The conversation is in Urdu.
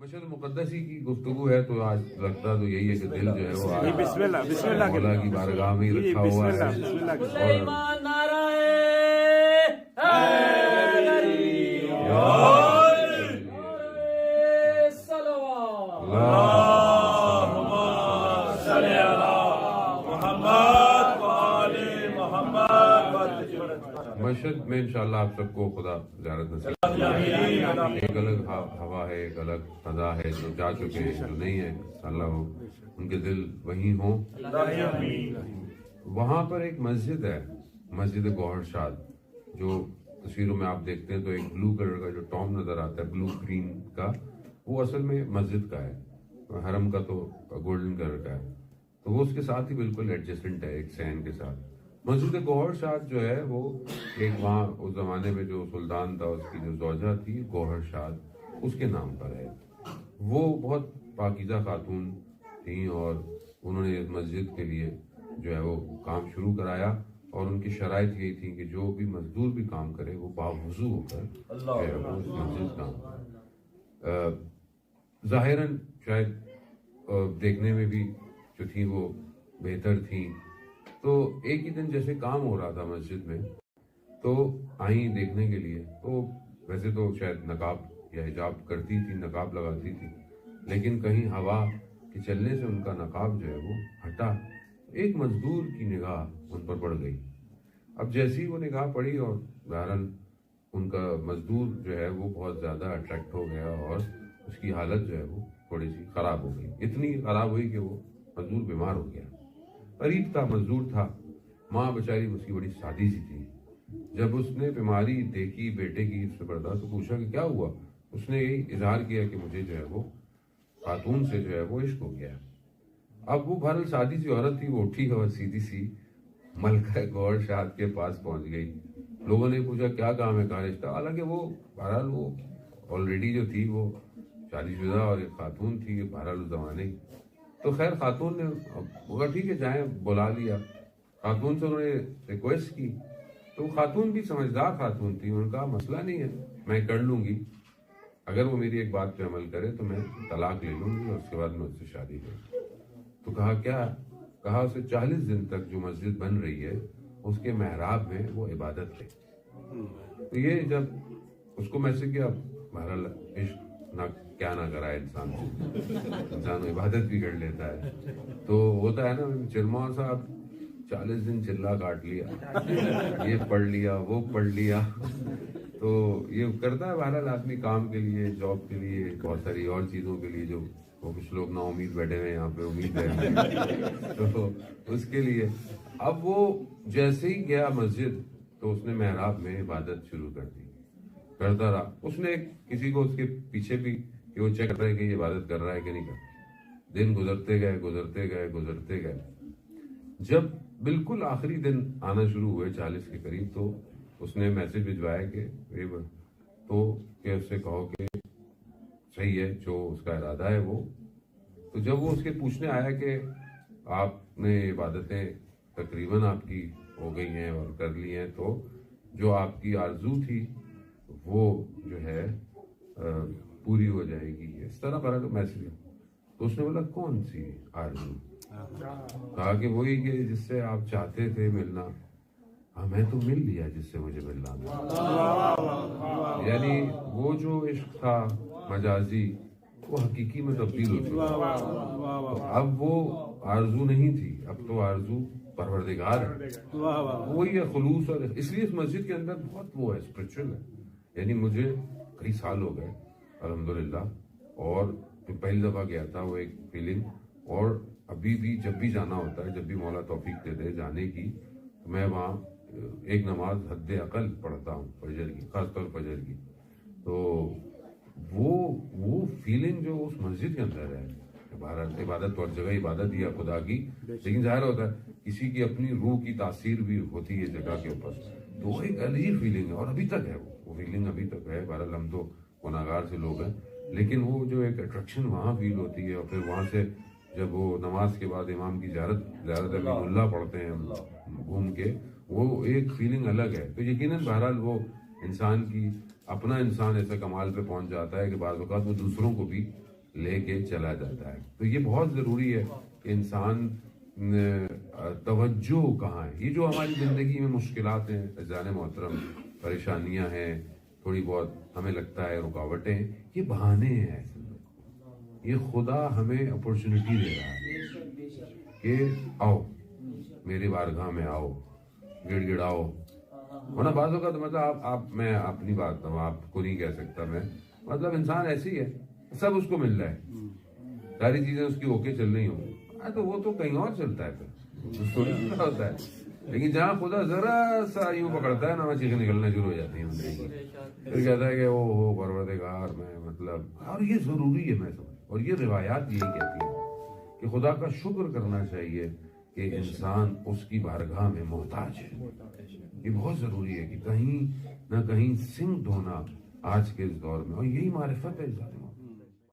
مشہد مقدسی کی گفتگو ہے تو آج لگتا تو یہی ہے کہ دل جو ہے وہ آج بسم اللہ مولا کی بارگاہ میں ہی رکھا ہوا ہے مشہد میں انشاءاللہ آپ سب کو خدا زیارت نصیب ایک الگ ہوا ہے، ایک الگ فضا ہے، جو جا چکے ہیں جو نہیں ہے اللہ وہ ان کے دل وہیں ہوں۔ وہاں پر ایک مسجد ہے، مسجد گوہر شاد، جو تصویروں میں آپ دیکھتے ہیں تو ایک بلو کلر کا جو ٹام نظر آتا ہے، بلو گرین کا، وہ اصل میں مسجد کا ہے، حرم کا تو گولڈن کلر کا ہے، تو وہ اس کے ساتھ ہی بالکل ایڈجسٹنٹ ہے، ایک سین کے ساتھ۔ مسجد گوہر شاد جو ہے وہ ایک وہاں اس زمانے میں جو سلطان تھا اس کی جو زوجہ تھی گوہر شاد، اس کے نام پر ہے۔ وہ بہت پاکیزہ خاتون تھیں اور انہوں نے اس مسجد کے لیے جو ہے وہ کام شروع کرایا، اور ان کی شرائط یہی تھی کہ جو بھی مزدور بھی کام کرے وہ باوضو ہو کر جو ہے وہ اس مسجد کام کرے۔ ظاہراً شاید دیکھنے میں بھی جو تھی وہ بہتر تھیں، تو ایک ہی دن جیسے کام ہو رہا تھا مسجد میں تو آئیں دیکھنے کے لیے، تو ویسے تو شاید نقاب یا حجاب کرتی تھی، نقاب لگاتی تھی، لیکن کہیں ہوا کے چلنے سے ان کا نقاب جو ہے وہ ہٹا، ایک مزدور کی نگاہ ان پر پڑ گئی۔ اب جیسی وہ نگاہ پڑی اور بہرحال ان کا مزدور جو ہے وہ بہت زیادہ اٹریکٹ ہو گیا اور اس کی حالت جو ہے وہ تھوڑی سی خراب ہو گئی، اتنی خراب ہوئی کہ وہ مزدور بیمار ہو گیا۔ غریب تھا، مزدور تھا، ماں بیچاری اس کی بڑی سادی سی تھی۔ جب اس نے بیماری دیکھی بیٹے کی، اس سے برداشت، تو پوچھا کہ کیا ہوا، اس نے یہی اظہار کیا کہ مجھے جو ہے وہ خاتون سے جو ہے وہ عشق ہو گیا۔ اب وہ بہرحال سادی سی عورت تھی، وہ اٹھی اور سیدھی سی ملکہ گوہر شاد کے پاس پہنچ گئی۔ لوگوں نے پوچھا کیا کام ہے، کہا رشتہ، حالانکہ وہ بہرحال وہ آلریڈی جو تھی وہ شادی شدہ اور ایک خاتون تھی بہرحال اس زمانے کی۔ تو خیر خاتون نے بولا ٹھیک ہے جائیں، بلا لیا خاتون سے، انہوں نے ریکویسٹ کی، تو خاتون بھی سمجھدار خاتون تھی، انہوں نے کہا مسئلہ نہیں ہے، میں کر لوں گی، اگر وہ میری ایک بات پہ عمل کرے تو میں طلاق لے لوں گی اور اس کے بعد میں اس سے شادی کروں۔ تو کہا کیا، کہا اسے 40 دن تک جو مسجد بن رہی ہے اس کے محراب میں وہ عبادت ہے۔ تو یہ جب اس کو میسج کیا، بہرحال عشق نہ کیا نہ کرائے انسان عبادت بھی کر لیتا ہے، تو ہوتا ہے نا چرما صاحب 40 دن چلا کاٹ لیا، یہ پڑھ لیا وہ پڑھ لیا، تو یہ کرتا ہے بہرحال آدمی کام کے لیے، جاب کے لیے، بہت ساری اور چیزوں کے لیے، جو وہ کچھ لوگ نا امید بیٹھے ہوئے یہاں پہ امید ہے تو اس کے لیے اب وہ جیسے ہی گیا مسجد تو اس نے محراب میں عبادت شروع کر دی، کرتا رہا۔ اس نے کسی کو اس کے پیچھے بھی کہ وہ چیک کر رہا ہے کہ یہ عبادت کر رہا ہے کہ نہیں کر رہا۔ دن گزرتے گئے گزرتے گئے گزرتے گئے، جب بالکل آخری دن آنا شروع ہوئے 40 کے قریب، تو اس نے میسج بھجوایا کہ اس سے کہو کہ صحیح ہے جو اس کا ارادہ ہے وہ۔ تو جب وہ اس کے پوچھنے آیا کہ آپ نے عبادتیں تقریباً آپ کی ہو گئی ہیں اور کر لی ہیں، تو جو آپ کی آرزو تھی وہ جو ہے پوری ہو جائے گی، اس طرح بڑا میسج۔ تو اس نے بولا کون سی آرزو؟ کہا کہ وہی کہ جس سے آپ چاہتے تھے ملنا، ہاں میں تو مل لیا جس سے مجھے ملنا تھا۔ یعنی وہ جو عشق تھا مجازی وہ حقیقی میں تبدیل ہو چکا، اب وہ آرزو نہیں تھی، اب تو آرزو پروردگار ہے، وہی ہے خلوص۔ اور اس لیے اس مسجد کے اندر بہت وہ ہے، اسپرچل ہے۔ یعنی مجھے کئی سال ہو گئے الحمدللہ، اور پہلی دفعہ گیا تھا وہ ایک فیلنگ، اور ابھی بھی جب بھی جانا ہوتا ہے، جب بھی مولا توفیق دے دے جانے کی، تو میں وہاں ایک نماز حد اقل پڑھتا ہوں فجر کی، خاص طور فجر کی۔ تو وہ فیلنگ جو اس مسجد کے اندر ہے، عبادت اور جگہ عبادت ہی ہے خدا کی، لیکن ظاہر ہوتا ہے کسی کی اپنی روح کی تاثیر بھی ہوتی ہے جگہ کے اوپر، تو وہ ایک عجیب فیلنگ ہے، اور ابھی تک ہے وہ فیلنگ ابھی تک ہے۔ بہرحال ہم تو گناہگار سے لوگ ہیں، لیکن وہ جو ایک اٹریکشن وہاں فیل ہوتی ہے، اور پھر وہاں سے جب وہ نماز کے بعد امام کی زیارت ابھی اللہ پڑھتے ہیں گھوم کے، وہ ایک فیلنگ الگ ہے۔ تو یقیناً بہرحال وہ انسان کی اپنا انسان ایسا کمال پہ پہنچ جاتا ہے کہ بعض اوقات وہ دوسروں کو بھی لے کے چلا جاتا ہے. تو یہ بہت ضروری ہے کہ انسان توجہ کہاں ہے. یہ جو ہماری زندگی میں مشکلات ہیں عزیزان محترم، پریشانیاں ہیں، تھوڑی بہت ہمیں لگتا ہے رکاوٹیں، یہ بہانے ہیں. یہ خدا ہمیں اپرچونٹی دے رہا ہے کہ آؤ میری بارگاہ میں، آؤ گڑ گڑاؤ. ورنہ بعض اوقات مطلب میں اپنی بات ہوں، آپ کو نہیں کہہ سکتا میں، مطلب انسان ایسی ہے، سب اس کو مل رہا ہے، ساری چیزیں اس کی اوکے چل رہی ہوں، تو وہ تو کہیں اور چلتا ہے پھر ہوتا ہے. لیکن جہاں خدا ذرا سا یوں پکڑتا ہے نا، وہ چیزیں نکلنا شروع ہو جاتی ہیں اندر کی. پھر کہتا ہے کہ او ہو پروردگار، میں مطلب، اور یہ ضروری ہے میں سمجھ، اور یہ روایات یہی کہتی ہیں کہ خدا کا شکر کرنا چاہیے کہ انسان اس کی بارگاہ میں محتاج ہے. یہ بہت ضروری ہے کہ کہیں نہ کہیں سنکڈ ہونا آج کے اس دور میں، اور یہی معرفت ہے.